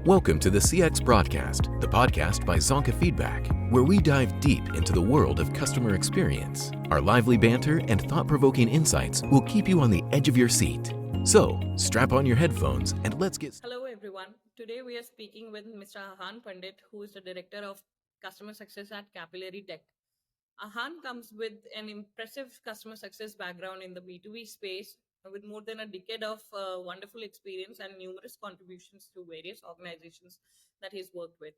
Welcome to the CX Broadcast, the podcast by Zonka Feedback, where we dive deep into the world of customer experience. Our lively banter and thought-provoking insights will keep you on the edge of your seat. So, strap on your headphones and let's get started. Hello, everyone. Today we are speaking with Mr. Ahan Pandit, who is the Director of Customer Success at Capillary Tech. Ahan comes with an impressive customer success background in the B2B space with more than a decade of wonderful experience and numerous contributions to various organizations that he's worked with.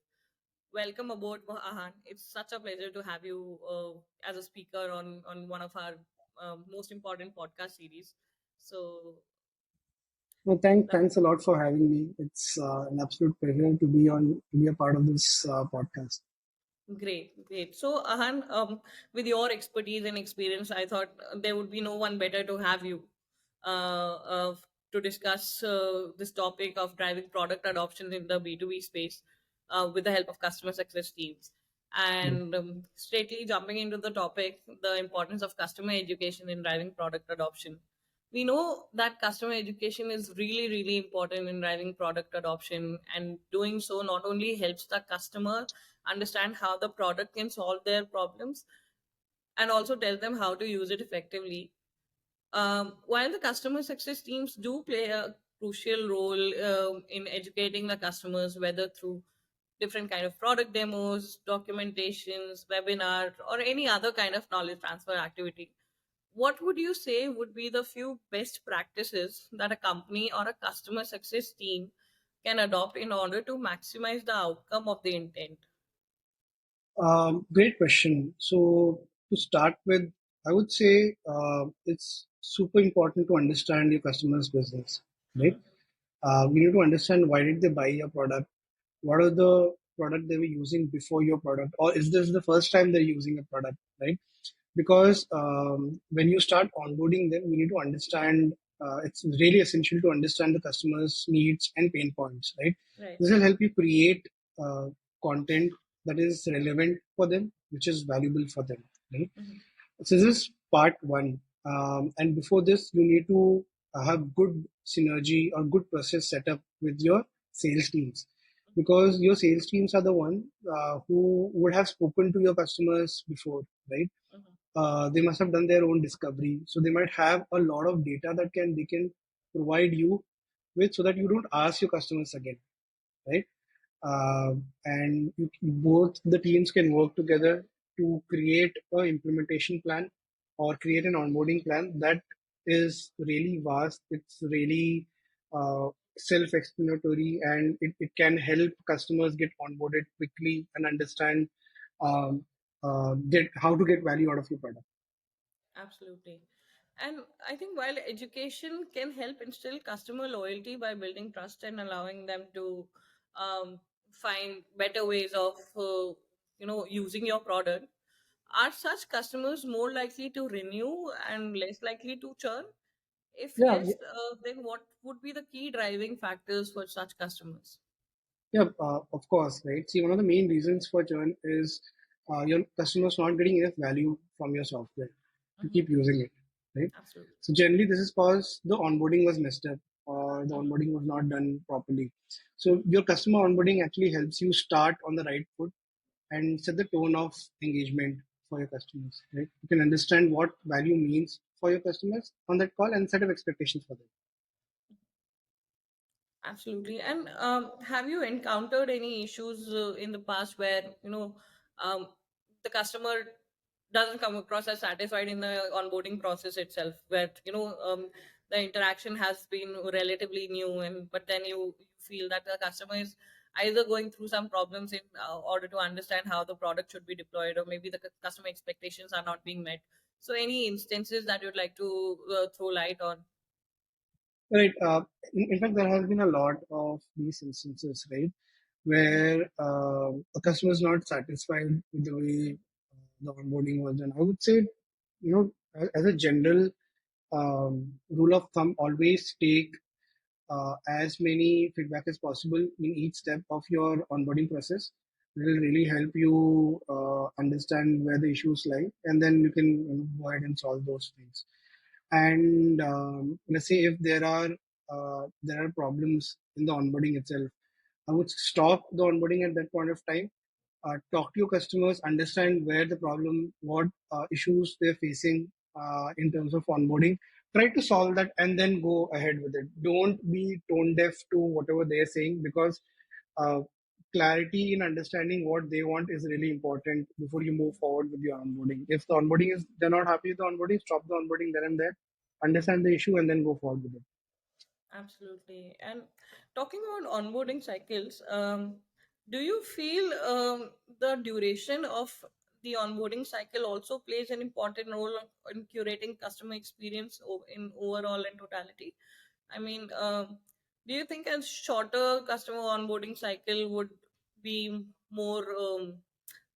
Welcome aboard, Ahan. It's such a pleasure to have you as a speaker on one of our most important podcast series. So, No, thanks a lot for having me. It's an absolute pleasure to be a part of this podcast. Great, great. So, Ahan, with your expertise and experience, I thought there would be no one better to have you to discuss this topic of driving product adoption in the B2B space with the help of customer success teams. And straightly jumping into the topic, the importance of customer education in driving product adoption. We know that customer education is really, really important in driving product adoption, and doing so not only helps the customer understand how the product can solve their problems and also tell them how to use it effectively. While the customer success teams do play a crucial role in educating the customers, whether through different kind of product demos, documentations, webinar, or any other kind of knowledge transfer activity, what would you say would be the few best practices that a company or a customer success team can adopt in order to maximize the outcome of the intent? Great question. So to start with, I would say it's super important to understand your customer's business, right? We need to understand why did they buy your product, what are the product they were using before your product, or is this the first time they're using a product, right? Because when you start onboarding them, we need to understand. It's really essential to understand the customer's needs and pain points, right? Right. This will help you create content that is relevant for them, which is valuable for them, right? Mhm. So this is part one. And before this, you need to have good synergy or good process set up with your sales teams, because your sales teams are the one who would have spoken to your customers before, right? Mhm. They must have done their own discovery, so they might have a lot of data that can they can provide you with, so that you don't ask your customers again, right? And both the teams can work together to create an implementation plan or create an onboarding plan that is really vast. It's really self-explanatory, and it can help customers get onboarded quickly and understand get how to get value out of your product. Absolutely. And I think while education can help instill customer loyalty by building trust and allowing them to find better ways of using your product, are such customers more likely to renew and less likely to churn? If Yeah, yes, then what would be the key driving factors for such customers? yeah, of course, right? See, one of the main reasons for churn is your customers not getting enough value from your software to Hmm. keep using it, right? Absolutely. So generally, this is because the onboarding was messed up or the Hmm. onboarding was not done properly. So your customer onboarding actually helps you start on the right foot and set the tone of engagement for your customers, right? You can understand what value means for your customers on that call and set up expectations for them. Absolutely. And have you encountered any issues in the past where um, the customer doesn't come across as satisfied in the onboarding process itself, where the interaction has been relatively new, and but then you feel that the customer is either going through some problems in order to understand how the product should be deployed, or maybe the customer expectations are not being met. So, any instances that you'd like to throw light on? Right. In fact, there has been a lot of these instances, right, where a customer is not satisfied with the way the onboarding was done. I would say, as a general rule of thumb, always take as many feedback as possible in each step of your onboarding process. It will really help you understand where the issues lie, and then you can go ahead and solve those things. And let's say if there are problems in the onboarding itself, I would stop the onboarding at that point of time, talk to your customers, understand where the problem, what issues they're facing in terms of onboarding, try to solve that, and then go ahead with it. Don't be tone deaf to whatever they're saying, because uh, clarity in understanding what they want is really important before you move forward with your onboarding. If the onboarding is, they're not happy with the onboarding, stop the onboarding then and there, understand the issue, and then go forward with it. Absolutely. And talking about onboarding cycles, do you feel the duration of the onboarding cycle also plays an important role in curating customer experience in overall and totality? I mean, do you think a shorter customer onboarding cycle would be more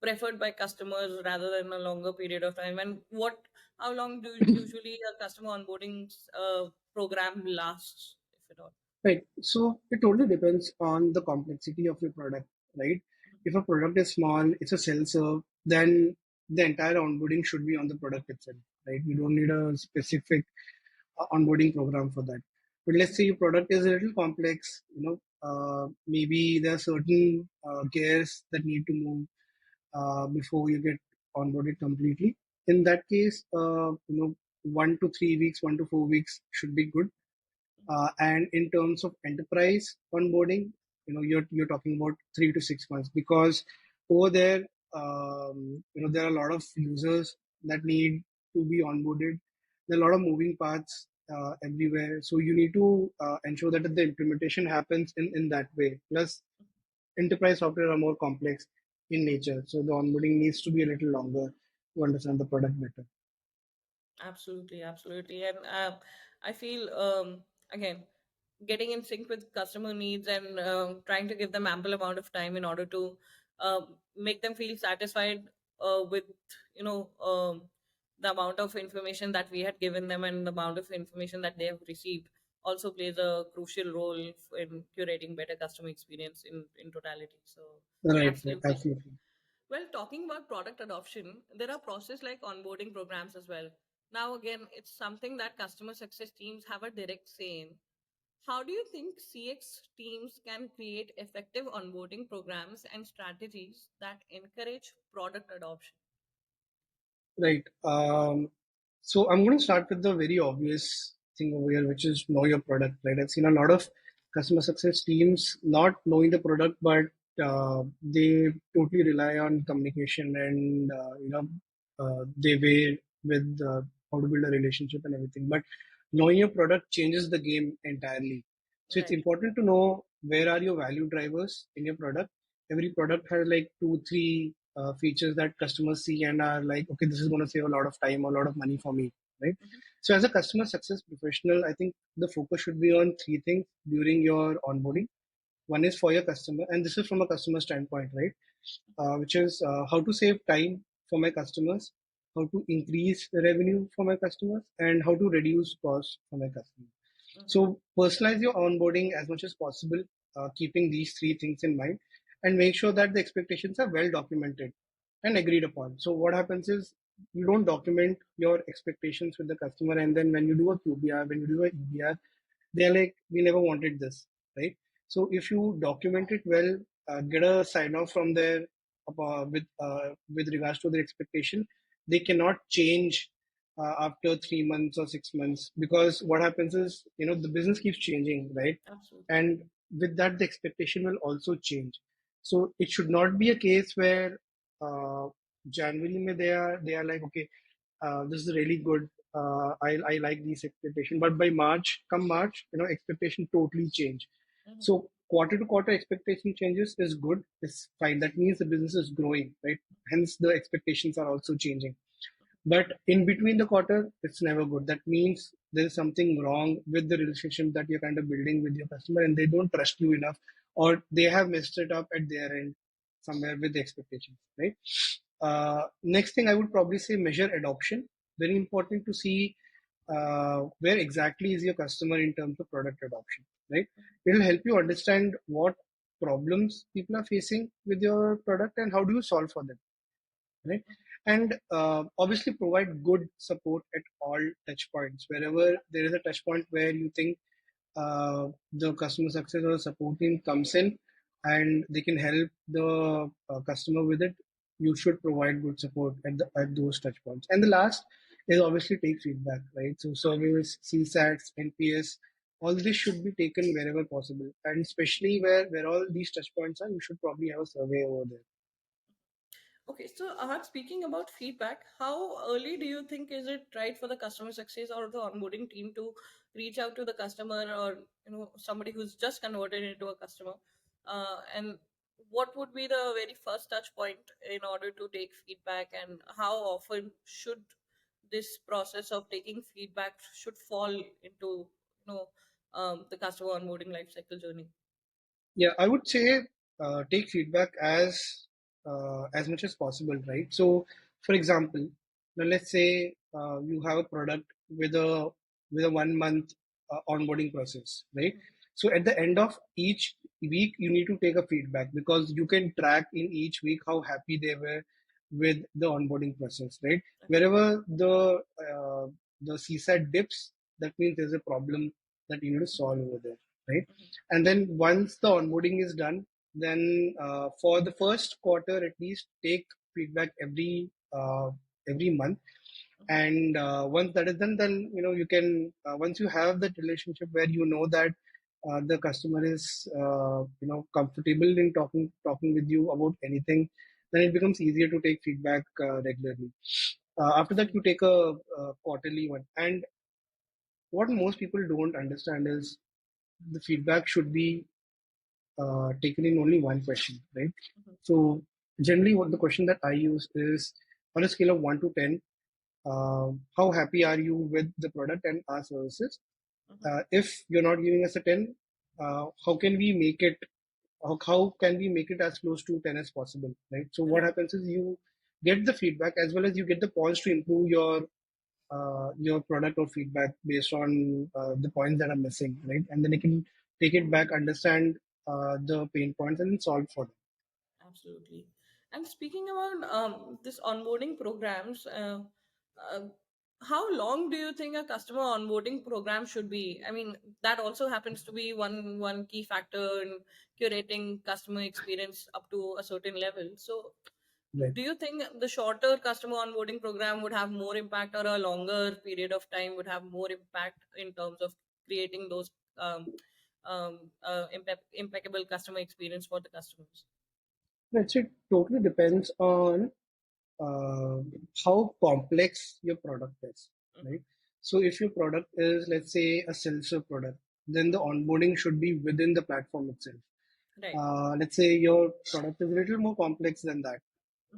preferred by customers rather than a longer period of time? And how long do usually a customer onboarding program lasts, if at all? Right. So it totally depends on the complexity of your product, right? If a product is small, it's a self-serve, then the entire onboarding should be on the product itself, right? You don't need a specific onboarding program for that. But let's say your product is a little complex, maybe there are certain gears that need to move before you get onboarded completely. In that case, 1 to 3 weeks, 1 to 4 weeks should be good. And in terms of enterprise onboarding, you're talking about 3 to 6 months, because over there, there are a lot of users that need to be onboarded. There are a lot of moving parts everywhere, so you need to ensure that the implementation happens in that way. Plus, enterprise software are more complex in nature, so the onboarding needs to be a little longer to understand the product better. Absolutely, absolutely. And I feel, again, getting in sync with customer needs and trying to give them ample amount of time in order to make them feel satisfied with, you know, the amount of information that we had given them and the amount of information that they have received also plays a crucial role in curating better customer experience in totality. So, Right, right, absolutely. absolutely. Well, talking about product adoption, there are processes like onboarding programs as well. Now, again, it's something that customer success teams have a direct say in. How do you think CX teams can create effective onboarding programs and strategies that encourage product adoption? Right. So I'm going to start with the very obvious thing over here, which is know your product, right? I've seen a lot of customer success teams not knowing the product, but they totally rely on communication and, they way with how to build a relationship and everything. But knowing your product changes the game entirely. So it's Right. important to know where are your value drivers in your product. Every product has like 2, 3 features that customers see and are like, okay, this is going to save a lot of time, a lot of money for me, right? Mhm. So as a customer success professional, I think the focus should be on 3 things during your onboarding. One is for your customer, and this is from a customer standpoint, right? Which is how to save time for my customers, how to increase the revenue for my customers, and how to reduce costs for my customers. Mhm. So personalize your onboarding as much as possible, keeping these 3 things in mind, and make sure that the expectations are well documented and agreed upon. So what happens is you don't document your expectations with the customer, and then when you do a QBR, when you do a EBR, they're like, we never wanted this, right? So if you document it well, get a sign off from there with regards to their expectation, they cannot change after 3 months or 6 months, because what happens is, the business keeps changing, right? Absolutely. And with that, the expectation will also change. So it should not be a case where uh, January mein they are like, okay, this is really good. I like these expectation, but by March, come March, expectation totally change. Mhm. So quarter to quarter expectation changes is good. It's fine. That means the business is growing, right? Hence the expectations are also changing. But in between the quarter, it's never good. That means there is something wrong with the relationship that you're kind of building with your customer, and they don't trust you enough, or they have messed it up at their end somewhere with the expectations, right? Next thing I would probably say, measure adoption. Very important to see where exactly is your customer in terms of product adoption, right? It will help you understand what problems people are facing with your product and how do you solve for them, right? And obviously provide good support at all touch points. Wherever there is a touch point where you think the customer success or support team comes in and they can help the customer with it, you should provide good support at those touch points. And the last is obviously take feedback, right? So surveys, CSATs, NPS, all this should be taken wherever possible, and especially where all these touch points are, you should probably have a survey over there. Okay, so speaking about feedback, how early do you think is it right for the customer success or the onboarding team to reach out to the customer, or somebody who's just converted into a customer, and what would be the very first touch point in order to take feedback, and how often should this process of taking feedback should fall into the customer onboarding life cycle journey? Yeah, I would say take feedback as much as possible, right? So, for example, now let's say you have a product with a 1 month onboarding process, right? So at the end of each week, you need to take a feedback because you can track in each week how happy they were with the onboarding process, right? Wherever the CSAT dips, that means there's a problem that you need to solve over there, right? And then once the onboarding is done, then for the first quarter at least, take feedback every month. And once that is done, then you can once you have that relationship where you know that the customer is comfortable in talking with you about anything, then it becomes easier to take feedback regularly. After that, you take a quarterly one. And what most people don't understand is the feedback should be taken in only one question, right? So generally, what the question that I use is, on a scale of 1 to 10, how happy are you with the product and our services? If you're not giving us a 10, how can we make it? How can we make it as close to 10 as possible, right? So what happens is you get the feedback as well as you get the points to improve your product or feedback based on the points that are missing, right? And then you can take it back, understand the pain points, and then solve for them. Absolutely. And speaking about this onboarding programs, uh, how long do you think a customer onboarding program should be? I mean, that also happens to be one key factor in curating customer experience up to a certain level. So, Right. do you think the shorter customer onboarding program would have more impact, or a longer period of time would have more impact in terms of creating those impeccable customer experience for the customers? Right. So it totally depends on uh, how complex your product is, right? So if your product is, let's say, a self-serve product, then the onboarding should be within the platform itself. Right. Let's say your product is a little more complex than that,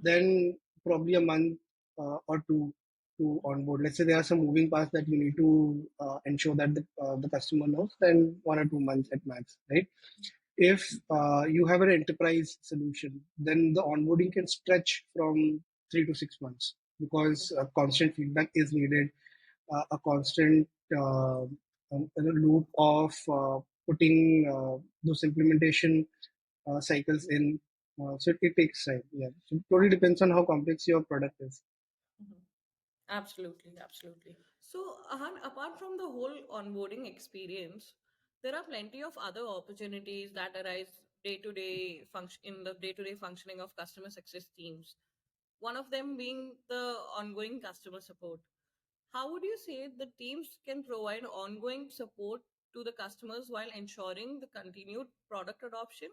then probably a month or two to onboard. Let's say there are some moving parts that you need to ensure that the customer knows, then 1 or 2 months at max, right? If you have an enterprise solution, then the onboarding can stretch from 3 to 6 months because constant feedback is needed, a constant loop of putting those implementation cycles in. So it takes time. Yeah. So it totally depends on how complex your product is. Mhm. Absolutely, absolutely. So, Ahan, apart from the whole onboarding experience, there are plenty of other opportunities that arise day to day function in the day to day functioning of customer success teams. One of them being the ongoing customer support. How would you say the teams can provide ongoing support to the customers while ensuring the continued product adoption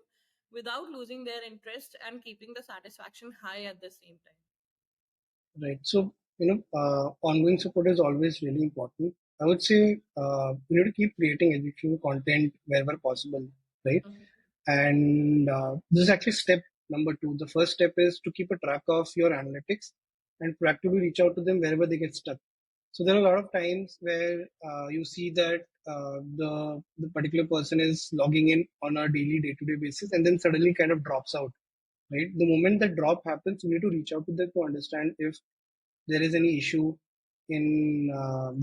without losing their interest and keeping the satisfaction high at the same time? Right. So, ongoing support is always really important. I would say you need to keep creating educational content wherever possible, right? And this is actually step number two. The first step is to keep a track of your analytics and proactively reach out to them wherever they get stuck. So there are a lot of times where you see that the particular person is logging in on a daily, day-to-day basis, and then suddenly kind of drops out. Right. The moment that drop happens, you need to reach out to them to understand if there is any issue in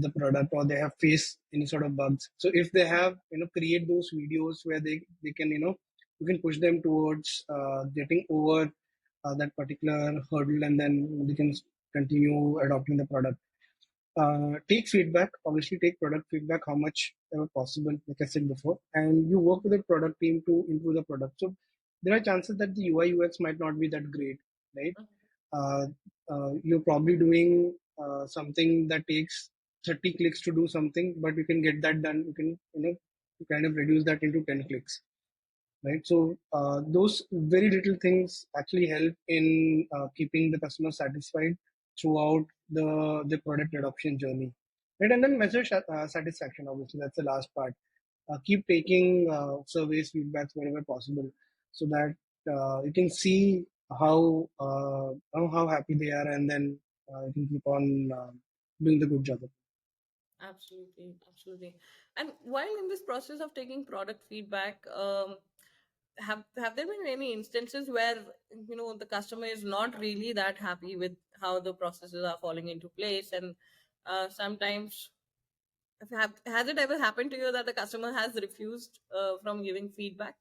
the product or they have faced any sort of bugs. So if they have, create those videos where they can, you can push them towards getting over that particular hurdle, and then they can continue adopting the product. Take feedback, obviously take product feedback how much ever possible, like I said before, and you work with the product team to improve the product. So there are chances that the UI UX might not be that great, right? Uh, you're probably doing something that takes 30 clicks to do something, but you can get that done. You can, you kind of reduce that into 10 clicks, right? So those very little things actually help in keeping the customer satisfied throughout the product adoption journey, right? And then measure satisfaction. Obviously, that's the last part. Keep taking surveys, feedbacks wherever possible, so that you can see how happy they are, and then you can keep on doing the good job. Absolutely, absolutely. And while in this process of taking product feedback, have there been any instances where the customer is not really that happy with how the processes are falling into place, and sometimes has it ever happened to you that the customer has refused from giving feedback?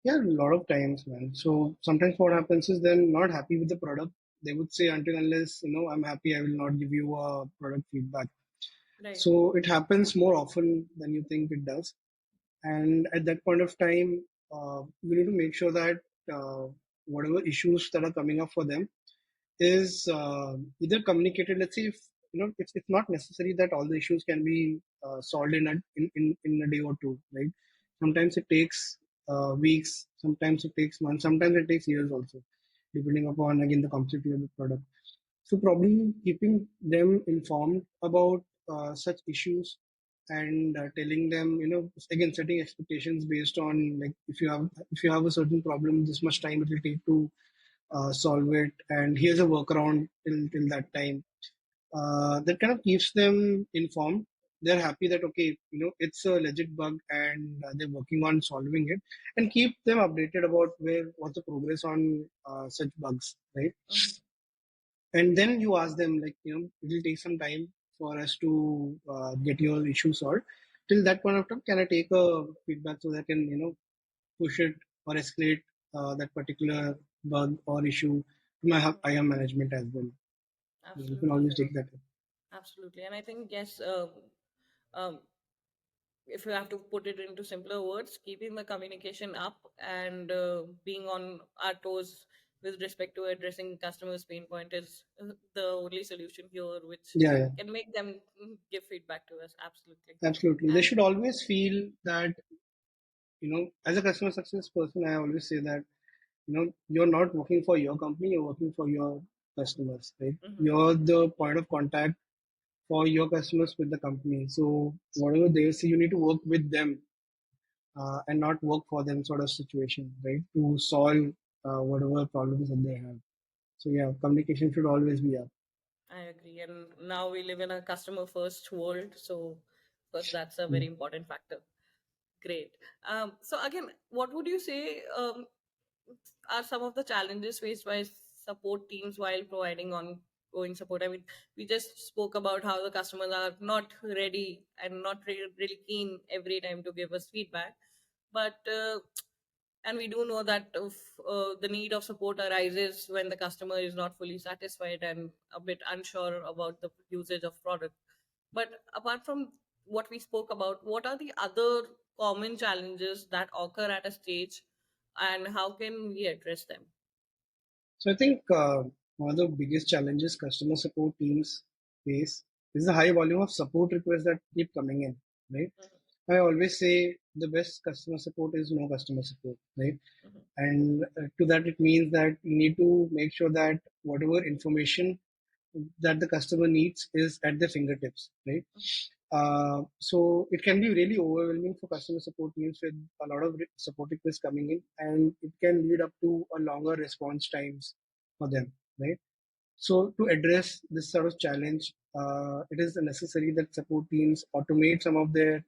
Yeah, a lot of times, man. So sometimes what happens is they're not happy with the product. They would say until unless I'm happy, I will not give you a product feedback. Right. So it happens more often than you think it does. And at that point of time, you need to make sure that whatever issues that are coming up for them is either communicated. Let's say if it's not necessary that all the issues can be solved in a day or two, right? Sometimes it takes weeks, sometimes it takes months, sometimes it takes years also, depending upon again the complexity of the product. So probably keeping them informed about such issues, and telling them, again setting expectations based on, like, if you have a certain problem, this much time it will take to solve it, and here's a workaround till that time. That kind of keeps them informed. They're happy that okay, it's a legit bug, and they're working on solving it, and keep them updated about what's the progress on such bugs, right? Mhm. And then you ask them, like, it will take some time for us to get your issue solved. Till that point of time, can I take a feedback so that I can push it or escalate that particular bug or issue to my IAM management as well. You can Absolutely, always take that. absolutely. And I think, yes, um, if you have to put it into simpler words, keeping the communication up and being on our toes with respect to addressing customers' pain point is the only solution here, which Yeah, yeah, can make them give feedback to us. Absolutely. absolutely. They And should always feel that, as a customer success person, I always say that, you're not working for your company, you're working for your customers, right? mhm, You're the point of contact for your customers with the company. So whatever they say, you need to work with them, and not work for them, sort of situation, right? To solve whatever problems that they have. So yeah, communication should always be up. I agree. And now we live in a customer first world. So, of course, that's a very Mm. important factor. Great. So, again, what would you say are some of the challenges faced by support teams while providing ongoing support? I mean, we just spoke about how the customers are not ready and not really keen every time to give us feedback. But and we do know that if, the need of support arises when the customer is not fully satisfied and a bit unsure about the usage of product. But apart from what we spoke about, what are the other common challenges that occur at a stage, and how can we address them? So I think one of the biggest challenges customer support teams face is the high volume of support requests that keep coming in, right? I always say the best customer support is no customer support, right? Mhm. And to that, it means that you need to make sure that whatever information that the customer needs is at their fingertips, right? So it can be really overwhelming for customer support teams with a lot of support requests coming in, and it can lead up to a longer response times for them, right? So to address this sort of challenge, it is necessary that support teams automate some of their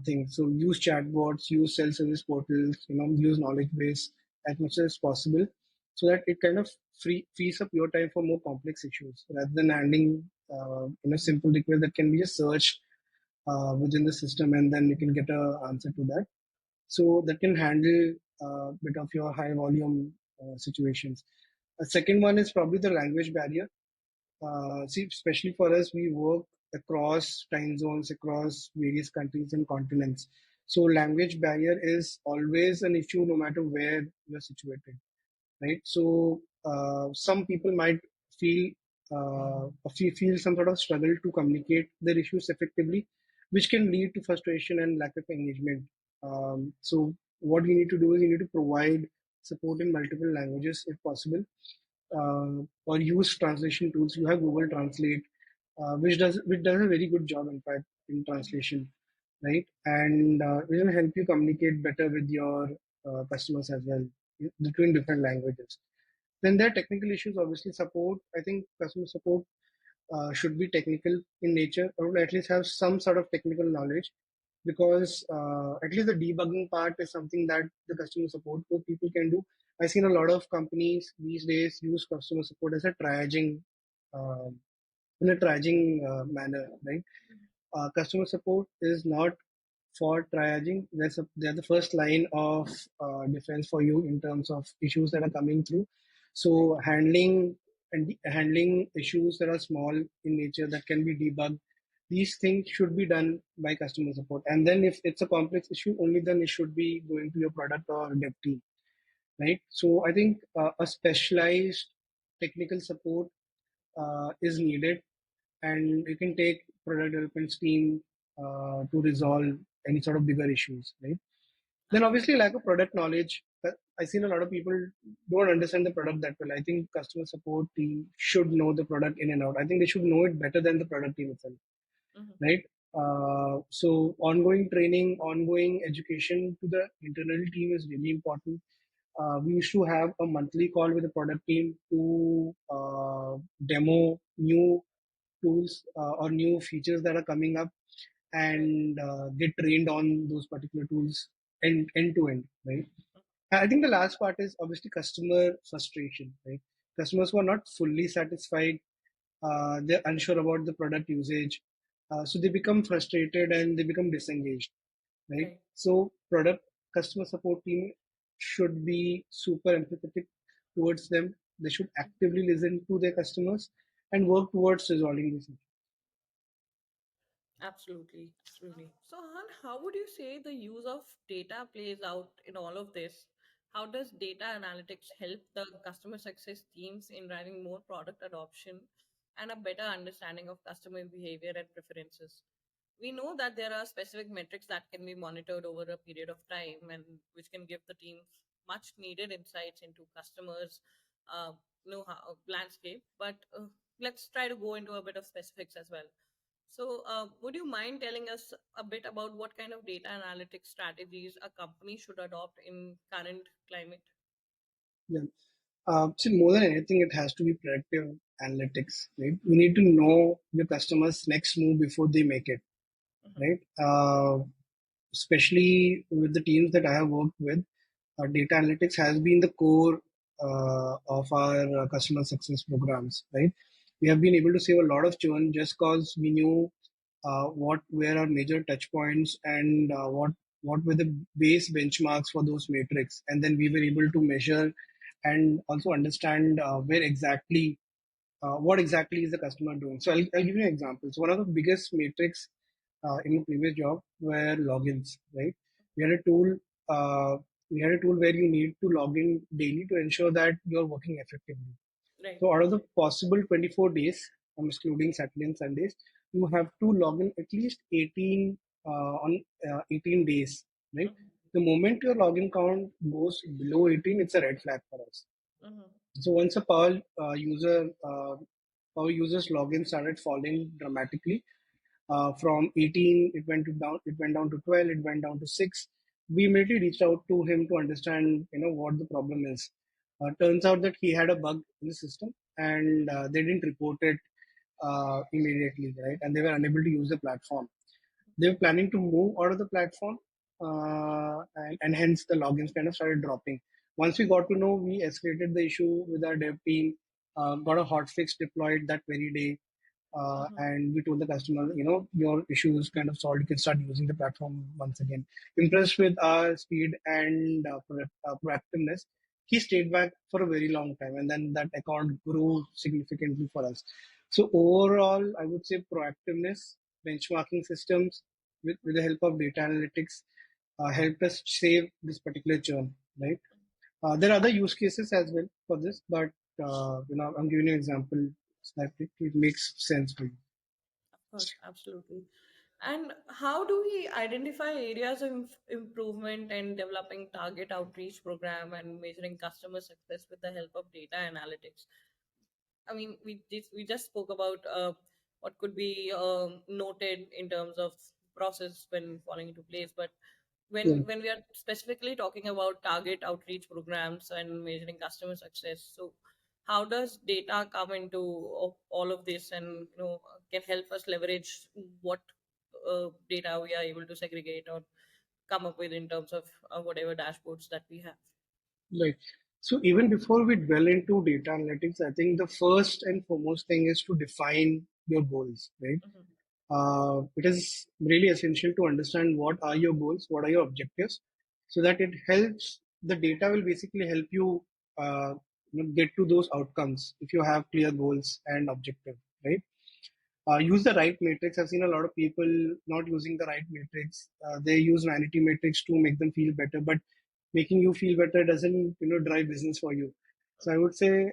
things. So use chatbots, use self-service portals, use knowledge base as much as possible, so that it kind of frees up your time for more complex issues rather than handling simple requests that can be just searched within the system, and then you can get a answer to that. So that can handle a bit of your high volume situations. A second one is probably the language barrier. See, especially for us, we work across time zones, across various countries and continents. So language barrier is always an issue no matter where you're situated, right? So some people might feel feel some sort of struggle to communicate their issues effectively, which can lead to frustration and lack of engagement. So what you need to do is you need to provide support in multiple languages if possible, or use translation tools. You have Google Translate, which does a very good job, in fact, in translation, right? And it will help you communicate better with your customers as well between different languages. Then there are technical issues, obviously support. I think customer support should be technical in nature, or at least have some sort of technical knowledge, because at least the debugging part is something that the customer support people can do. I've seen a lot of companies these days use customer support as a triaging, um in a triaging manner, right? Customer support is not for triaging. They're the first line of defense for you in terms of issues that are coming through. Right. So handling issues that are small in nature that can be debugged, these things should be done by customer support. And then if it's a complex issue, only then it should be going to your product or dev team, right? So I think a specialized technical support is needed, and you can take product development team to resolve any sort of bigger issues, right? Then Absolutely. obviously lack of product knowledge. I've seen a lot of people don't understand the product that well. I think customer support team should know the product in and out. I think they should know it better than the product team itself, Mhm. right? So ongoing training, ongoing education to the internal team is really important. We used to have a monthly call with the product team to demo new tools or new features that are coming up, Right. and get trained on those particular tools end to end, right? I think the last part is obviously customer frustration, right? Customers who are not fully satisfied, they're unsure about the product usage, so they become frustrated and they become disengaged, right? Right. So product customer support team should be super empathetic towards them. They should actively listen to their customers and work towards resolving this issue. Absolutely, absolutely. So, Han, how would you say the use of data plays out in all of this? How does data analytics help the customer success teams in driving more product adoption and a better understanding of customer behavior and preferences? We know that there are specific metrics that can be monitored over a period of time and which can give the teams much needed insights into customers' uh, landscape. But let's try to go into a bit of specifics as well. So, would you mind telling us a bit about what kind of data analytics strategies a company should adopt in current climate? Yeah. See, more than anything, it has to be predictive analytics, right? You need to know your customers' next move before they make it, Hmm. right? Especially with the teams that I have worked with, data analytics has been the core of our customer success programs, right? We have been able to save a lot of churn just because we knew what were our major touch points, and what were the base benchmarks for those metrics, and then we were able to measure and also understand where exactly what exactly is the customer doing. So I'll give you an example. So one of the biggest metrics in my previous job were logins, right? We had a tool. Uh, we had a tool where you need to log in daily to ensure that you're working effectively. Right. So out of the possible 24 days, I'm excluding Saturday and Sundays, you have to log in at least 18 on 18 days, right? Mm-hmm. The moment your login count goes below 18, it's a red flag for us. Mm-hmm. So once a Power users login started falling dramatically. From 18, it went down to 12, it went down to 6. We immediately reached out to him to understand, what the problem is. Turns out that he had a bug in the system, and they didn't report it immediately, right? And they were unable to use the platform. They were planning to move out of the platform, and hence the logins kind of started dropping. Once we got to know, we escalated the issue with our dev team, got a hotfix deployed that very day, Mm-hmm. and we told the customer, your issue is kind of solved. You can start using the platform once again. Impressed with our speed and proactiveness, he stayed back for a very long time, and then that account grew significantly for us. So overall, I would say proactiveness, benchmarking systems with the help of data analytics, helped us save this particular churn, right? There are other use cases as well for this, but I'm giving you an example so that it makes sense for you. Of course, absolutely. And how do we identify areas of improvement and developing target outreach program and measuring customer success with the help of data analytics? I mean, we just spoke about what could be noted in terms of process when falling into place, but Yeah. when we are specifically talking about target outreach programs and measuring customer success, so how does data come into all of this, and can help us leverage what data we are able to segregate or come up with in terms of whatever dashboards that we have. Right. So even before we dwell into data analytics, I think the first and foremost thing is to define your goals, right? Mhm. It is really essential to understand what are your goals, what are your objectives, so that it helps. The data will basically help you, get to those outcomes if you have clear goals and objective, right? Use the right matrix. I've seen a lot of people not using the right matrix. They use vanity matrix to make them feel better, but making you feel better doesn't drive business for you. So I would say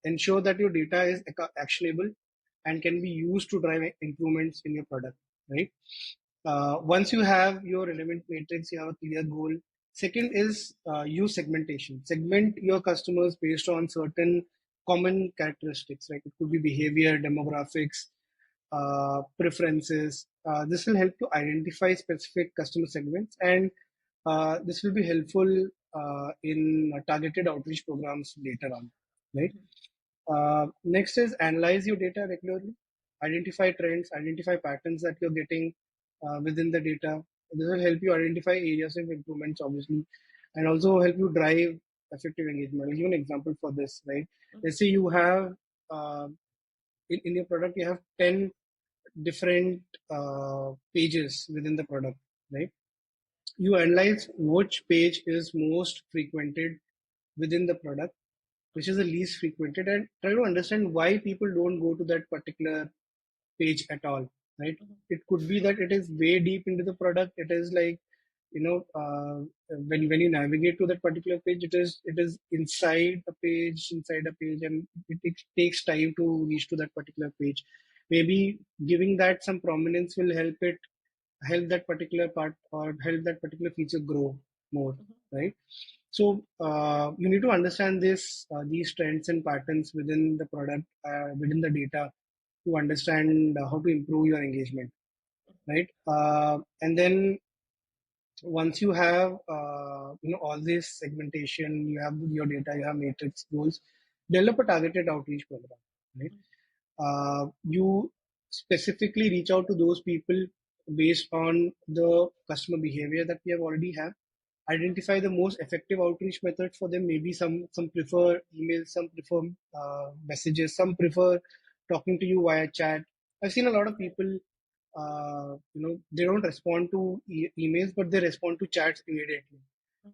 ensure that your data is actionable and can be used to drive improvements in your product, right? Once you have your relevant matrix, you have a clear goal. Second is use segmentation. Segment your customers based on certain common characteristics, right? It could be behavior, demographics, preferences. This will help to identify specific customer segments, and this will be helpful in targeted outreach programs later on, right? Next is analyze your data regularly, identify trends, identify patterns that you're getting within the data. This will help you identify areas of improvements, obviously, and also help you drive effective engagement. I'll give an example for this, right? Let's say you have uh, in your product, you have 10 different pages within the product, right? You analyze which page is most frequented within the product, which is the least frequented, and try to understand why people don't go to that particular page at all, right? It could be that it is way deep into the product. It is like, when you navigate to that particular page, it is inside a page, and it takes time to reach to that particular page. Maybe giving that some prominence will help that particular part or help that particular feature grow more, right? So you need to understand these trends and patterns within the product, within the data, to understand how to improve your engagement, right? And then once you have all this segmentation, you have your data, you have matrix goals, develop a targeted outreach program, right? You specifically reach out to those people based on the customer behavior that we have already have. Identify the most effective outreach methods for them. Maybe some prefer emails, some prefer messages, some prefer talking to you via chat. I've seen a lot of people, they don't respond to emails, but they respond to chats immediately.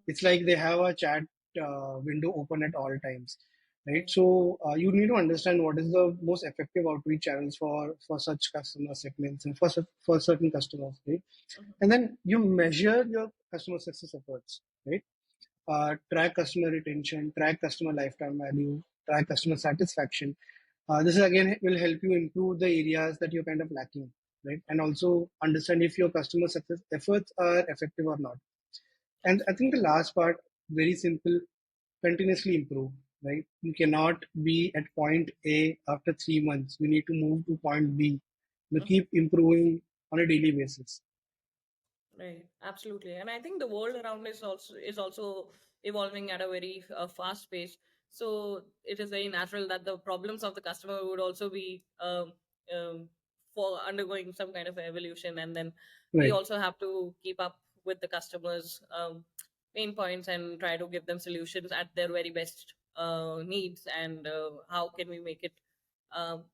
It's like they have a chat window open at all times, right? So you need to understand what is the most effective outreach channels for such customer segments and for certain customers, right? And then you measure your customer success efforts, right? Track customer retention, track customer lifetime value, track customer satisfaction. This is again will help you improve the areas that you're kind of lacking, right? And also understand if your customer success efforts are effective or not. And I think the last part, very simple, continuously improve, right? You cannot be at point A after 3 months. You need to move to point B. You keep improving on a daily basis. Right, absolutely, and I think the world around is also evolving at a very fast pace. So it is very natural that the problems of the customer would also be um, for undergoing some kind of evolution, and then we Right. also have to keep up with the customers' pain points and try to give them solutions at their very best needs, and how can we make it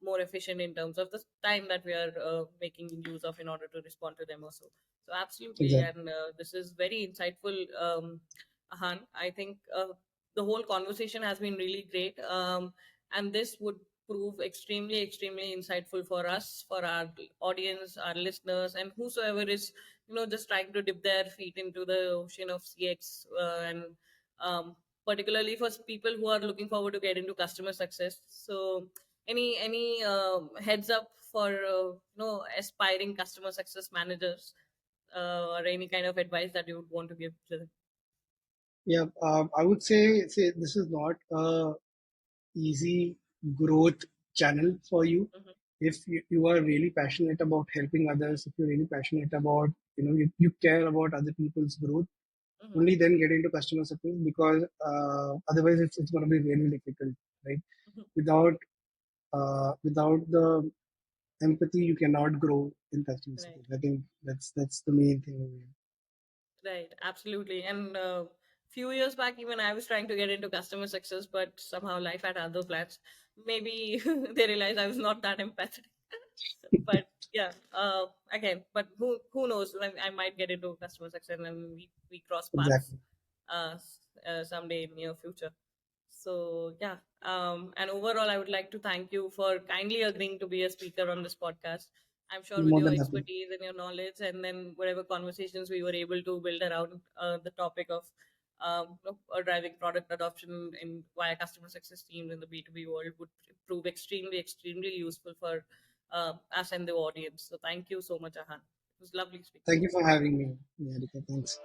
more efficient in terms of the time that we are making use of in order to respond to them also. So absolutely, Exactly. and this is very insightful, Ahan. I think the whole conversation has been really great, and this would prove extremely, extremely insightful for us, for our audience, our listeners, and whosoever is, just trying to dip their feet into the ocean of CX, and um, particularly for people who are looking forward to get into customer success. So, any heads up for aspiring customer success managers, or any kind of advice that you would want to give to them? Yeah, I would say this is not a easy growth channel for you. Mm-hmm, If you are really passionate about helping others, if you're really passionate about, you care about other people's growth, mm-hmm, only then get into customer support, because otherwise it's going to be really difficult, right? mm-hmm. Without the empathy, you cannot grow in customer Right. support. I think that's the main thing. Right, absolutely. And few years back, even I was trying to get into customer success, but somehow life had other plans. Maybe they realized I was not that empathetic. But yeah, again, but who knows? I might get into customer success and we cross paths Exactly. someday in near future. So yeah, and overall, I would like to thank you for kindly agreeing to be a speaker on this podcast. I'm sure with More your than happy. expertise and your knowledge, and then whatever conversations we were able to build around the topic of driving product adoption in via customer success teams in the B2B world would prove extremely, extremely useful for us and the audience. So thank you so much, Ahan. It was lovely speaking Thank with you you. for having me, Niharika. Thanks.